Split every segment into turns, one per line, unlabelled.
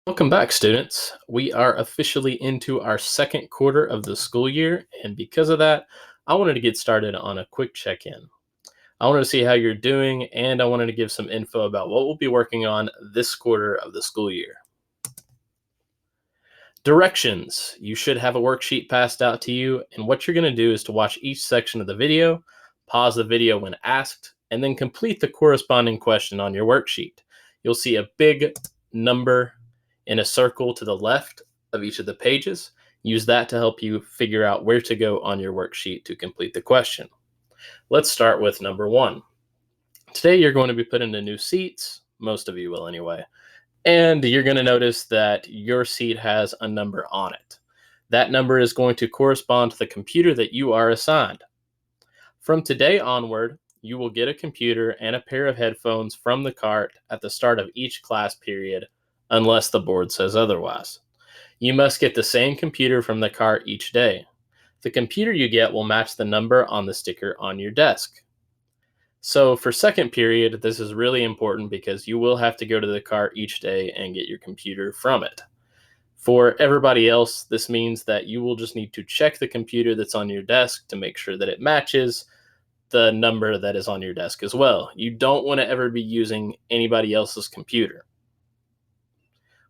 Welcome back, students. We are officially into our second quarter of the school year, and because of that, I wanted to get started on a quick check in. I wanted to see how you're doing, and I wanted to give some info about what we'll be working on this quarter of the school year. Directions. You should have a worksheet passed out to you, and what you're going to do is to watch each section of the video, pause the video when asked, and then complete the corresponding question on your worksheet. You'll see a big number in a circle to the left of each of the pages. Use that to help you figure out where to go on your worksheet to complete the question. Let's start with number 1. Today you're going to be put into new seats. Most of you will anyway. And you're going to notice that your seat has a number on it. That number is going to correspond to the computer that you are assigned. From today onward, you will get a computer and a pair of headphones from the cart at the start of each class period, unless the board says otherwise. You must get the same computer from the cart each day. The computer you get will match the number on the sticker on your desk. So for second period, this is really important because you will have to go to the cart each day and get your computer from it. For everybody else, this means that you will just need to check the computer that's on your desk to make sure that it matches the number that is on your desk as well. You don't want to ever be using anybody else's computer.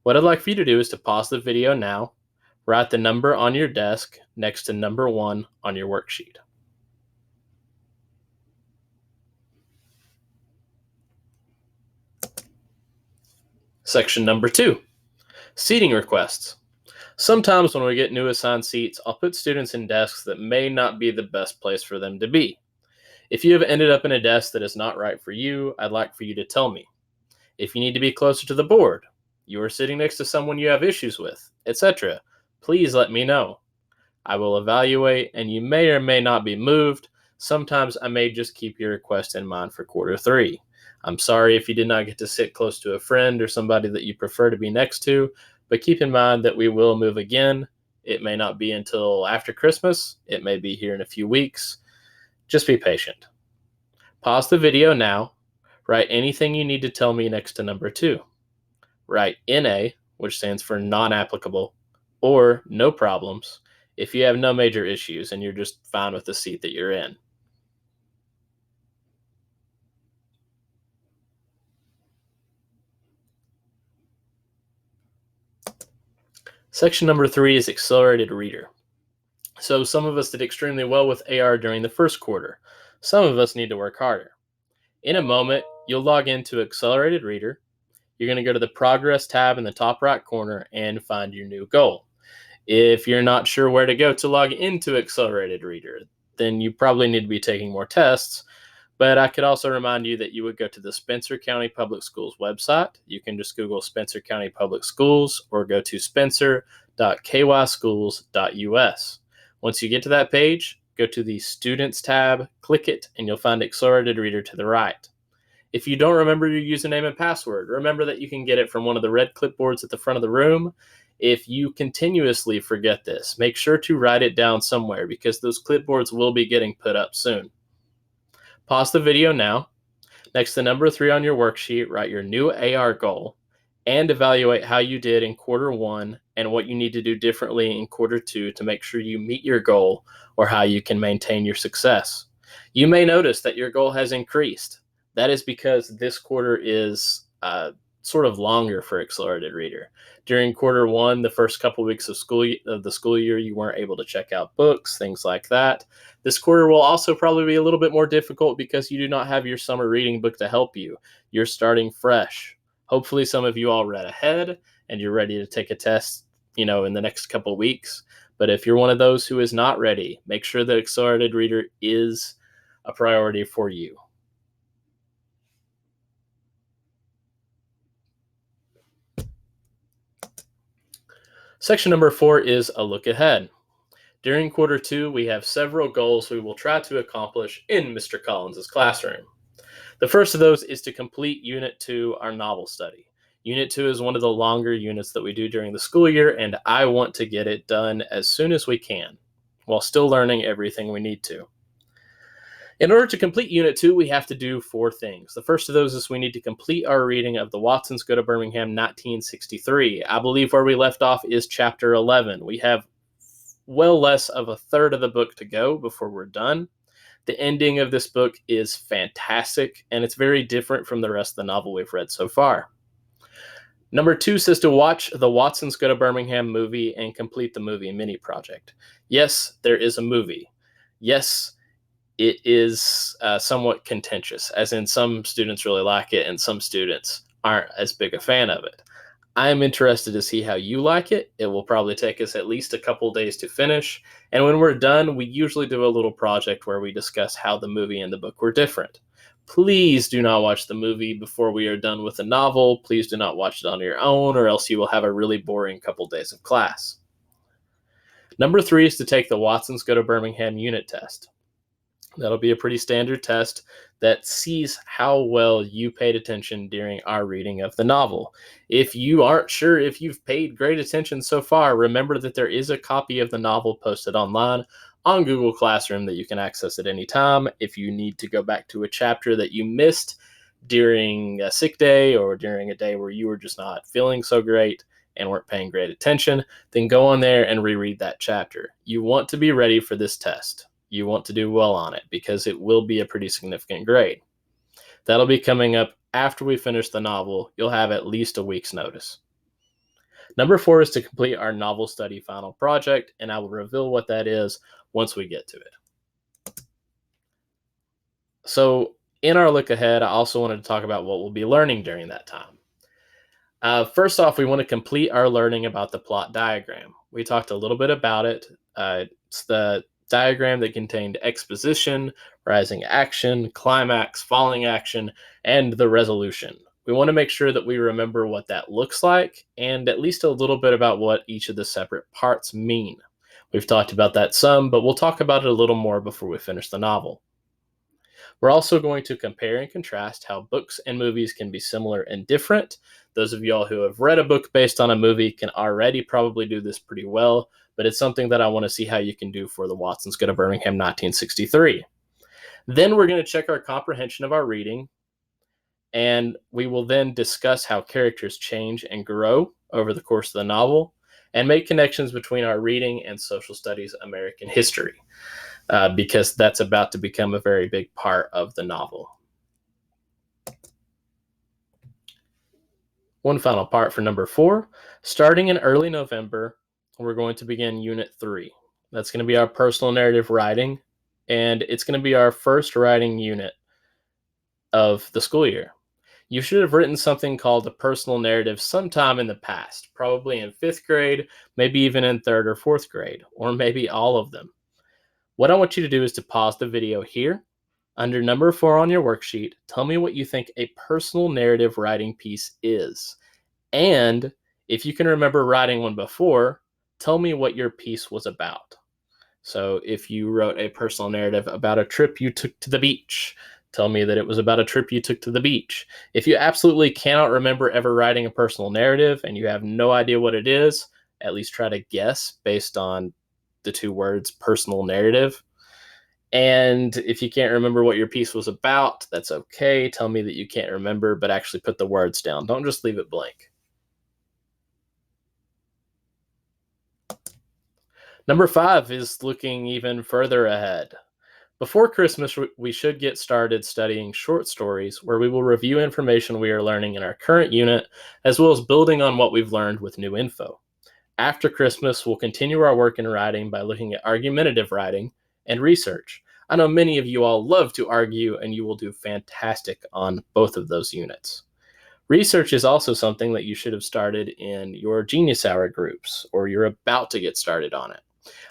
What I'd like for you to do is to pause the video now, write the number on your desk next to number 1 on your worksheet. Section number 2, seating requests. Sometimes when we get new assigned seats, I'll put students in desks that may not be the best place for them to be. If you have ended up in a desk that is not right for you, I'd like for you to tell me. If you need to be closer to the board, you are sitting next to someone you have issues with, etc., please let me know. I will evaluate, and you may or may not be moved. Sometimes I may just keep your request in mind for quarter 3. I'm sorry if you did not get to sit close to a friend or somebody that you prefer to be next to, but keep in mind that we will move again. It may not be until after Christmas. It may be here in a few weeks. Just be patient. Pause the video now. Write anything you need to tell me next to number 2. Write NA, which stands for non-applicable, or no problems, if you have no major issues and you're just fine with the seat that you're in. Section number 3 is accelerated reader. So some of us did extremely well with AR during the first quarter. Some of us need to work harder. In a moment, you'll log into Accelerated Reader. You're going to go to the Progress tab in the top right corner and find your new goal. If you're not sure where to go to log into Accelerated Reader, then you probably need to be taking more tests. But I could also remind you that you would go to the Spencer County Public Schools website. You can just Google Spencer County Public Schools or go to spencer.kyschools.us. Once you get to that page, go to the Students tab, click it, and you'll find Accelerated Reader to the right. If you don't remember your username and password, remember that you can get it from one of the red clipboards at the front of the room. If you continuously forget this, make sure to write it down somewhere because those clipboards will be getting put up soon. Pause the video now. Next to number 3 on your worksheet, write your new AR goal and evaluate how you did in quarter 1 and what you need to do differently in quarter 2 to make sure you meet your goal or how you can maintain your success. You may notice that your goal has increased. That is because this quarter is sort of longer for Accelerated Reader. During quarter 1, the first couple weeks of the school year, you weren't able to check out books, things like that. This quarter will also probably be a little bit more difficult because you do not have your summer reading book to help you. You're starting fresh. Hopefully some of you all read ahead and you're ready to take a test, in the next couple weeks. But if you're one of those who is not ready, make sure that Accelerated Reader is a priority for you. Section number 4 is a look ahead. During quarter 2, we have several goals we will try to accomplish in Mr. Collins' classroom. The first of those is to complete Unit 2, our novel study. Unit 2 is one of the longer units that we do during the school year, and I want to get it done as soon as we can, while still learning everything we need to. In order to complete Unit 2, we have to do 4 things. The first of those is we need to complete our reading of The Watsons Go to Birmingham 1963. I believe where we left off is Chapter 11. We have well less of a third of the book to go before we're done. The ending of this book is fantastic, and it's very different from the rest of the novel we've read so far. Number 2 says to watch the Watsons Go to Birmingham movie and complete the movie mini project. Yes, there is a movie. Yes, it is somewhat contentious, as in some students really like it and some students aren't as big a fan of it. I'm interested to see how you like it. It will probably take us at least a couple days to finish. And when we're done, we usually do a little project where we discuss how the movie and the book were different. Please do not watch the movie before we are done with the novel. Please do not watch it on your own, or else you will have a really boring couple days of class. Number 3 is to take the Watsons Go to Birmingham unit test. That'll be a pretty standard test that sees how well you paid attention during our reading of the novel. If you aren't sure if you've paid great attention so far, remember that there is a copy of the novel posted online on Google Classroom that you can access at any time. If you need to go back to a chapter that you missed during a sick day or during a day where you were just not feeling so great and weren't paying great attention, then go on there and reread that chapter. You want to be ready for this test. You want to do well on it because it will be a pretty significant grade. That'll be coming up after we finish the novel. You'll have at least a week's notice. Number 4 is to complete our novel study final project, and I will reveal what that is once we get to it. So in our look ahead, I also wanted to talk about what we'll be learning during that time. First off, we want to complete our learning about the plot diagram. We talked a little bit about it. It's the diagram that contained exposition, rising action, climax, falling action, and the resolution. We want to make sure that we remember what that looks like and at least a little bit about what each of the separate parts mean. We've talked about that some, but we'll talk about it a little more before we finish the novel. We're also going to compare and contrast how books and movies can be similar and different. Those of y'all who have read a book based on a movie can already probably do this pretty well, but it's something that I want to see how you can do for the Watsons Go to Birmingham 1963. Then we're going to check our comprehension of our reading, and we will then discuss how characters change and grow over the course of the novel, and make connections between our reading and social studies American history, because that's about to become a very big part of the novel. One final part for number 4. Starting in early November, we're going to begin Unit 3. That's going to be our personal narrative writing, and it's going to be our first writing unit of the school year. You should have written something called a personal narrative sometime in the past, probably in 5th grade, maybe even in 3rd or 4th grade, or maybe all of them. What I want you to do is to pause the video here. Under number 4 on your worksheet, tell me what you think a personal narrative writing piece is. And if you can remember writing one before, tell me what your piece was about. So if you wrote a personal narrative about a trip you took to the beach, tell me that it was about a trip you took to the beach. If you absolutely cannot remember ever writing a personal narrative and you have no idea what it is, at least try to guess based on the 2 words personal narrative. And if you can't remember what your piece was about, that's okay. Tell me that you can't remember, but actually put the words down. Don't just leave it blank. Number 5 is looking even further ahead. Before Christmas, we should get started studying short stories where we will review information we are learning in our current unit, as well as building on what we've learned with new info. After Christmas, we'll continue our work in writing by looking at argumentative writing and research. I know many of you all love to argue, and you will do fantastic on both of those units. Research is also something that you should have started in your Genius Hour groups, or you're about to get started on it.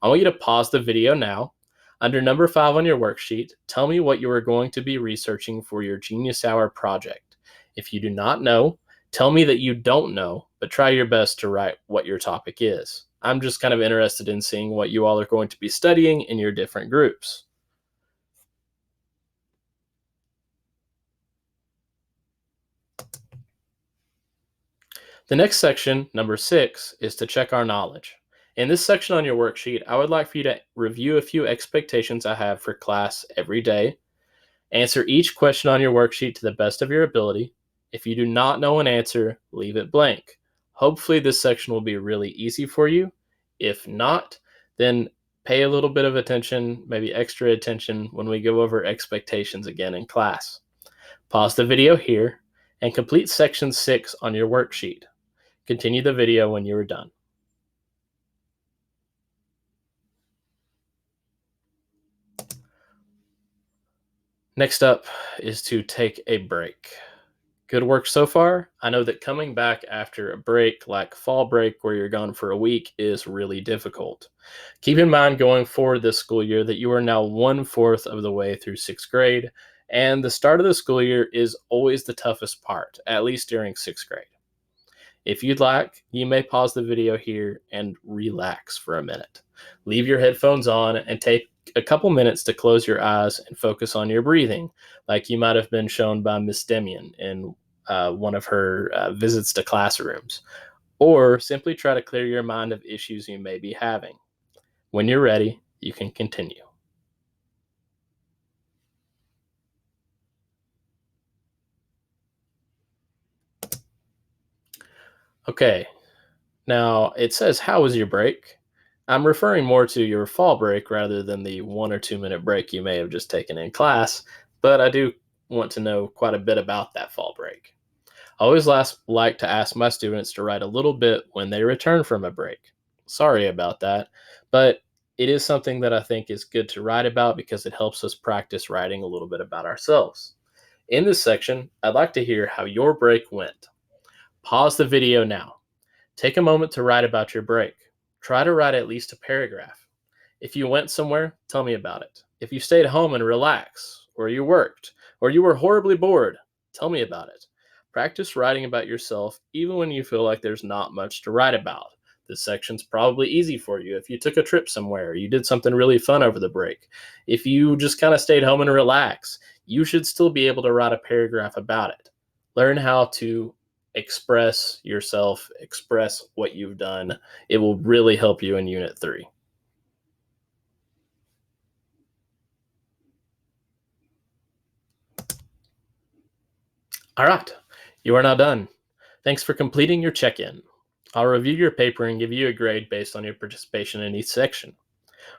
I want you to pause the video now. Under number 5 on your worksheet, tell me what you are going to be researching for your Genius Hour project. If you do not know, tell me that you don't know, but try your best to write what your topic is. I'm just kind of interested in seeing what you all are going to be studying in your different groups. The next section, number 6, is to check our knowledge. In this section on your worksheet, I would like for you to review a few expectations I have for class every day, Answer each question on your worksheet to the best of your ability. If you do not know an answer, leave it blank. Hopefully this section will be really easy for you. If not, then pay a little bit of attention, maybe extra attention, when we go over expectations again in class. Pause the video here and complete section 6 on your worksheet. Continue the video when you are done. Next up is to take a break. Good work so far. I know that coming back after a break like fall break where you're gone for a week is really difficult. Keep in mind going forward this school year that you are now 1/4 of the way through 6th grade, and the start of the school year is always the toughest part, at least during 6th grade. If you'd like, you may pause the video here and relax for a minute. Leave your headphones on and take a couple minutes to close your eyes and focus on your breathing, like you might have been shown by Miss Demian in one of her visits to classrooms. Or simply try to clear your mind of issues you may be having. When you're ready, you can continue. Okay, now it says, how was your break? I'm referring more to your fall break rather than the 1 or 2 minute break you may have just taken in class, but I do want to know quite a bit about that fall break. I always like to ask my students to write a little bit when they return from a break. Sorry about that, but it is something that I think is good to write about because it helps us practice writing a little bit about ourselves. In this section, I'd like to hear how your break went. Pause the video now. Take a moment to write about your break. Try to write at least a paragraph. If you went somewhere, tell me about it. If you stayed home and relaxed, or you worked, or you were horribly bored, tell me about it. Practice writing about yourself even when you feel like there's not much to write about. This section's probably easy for you if you took a trip somewhere, you did something really fun over the break. If you just kind of stayed home and relaxed, you should still be able to write a paragraph about it. Learn how to express yourself, express what you've done. It will really help you in Unit 3. All right, you are now done. Thanks for completing your check-in. I'll review your paper and give you a grade based on your participation in each section.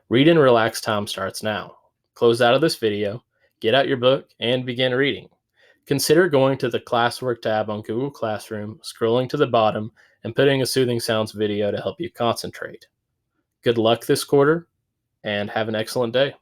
Read and relax time starts now. Close out of this video, get out your book, and begin reading. Consider going to the classwork tab on Google Classroom, scrolling to the bottom, and putting a soothing sounds video to help you concentrate. Good luck this quarter, and have an excellent day.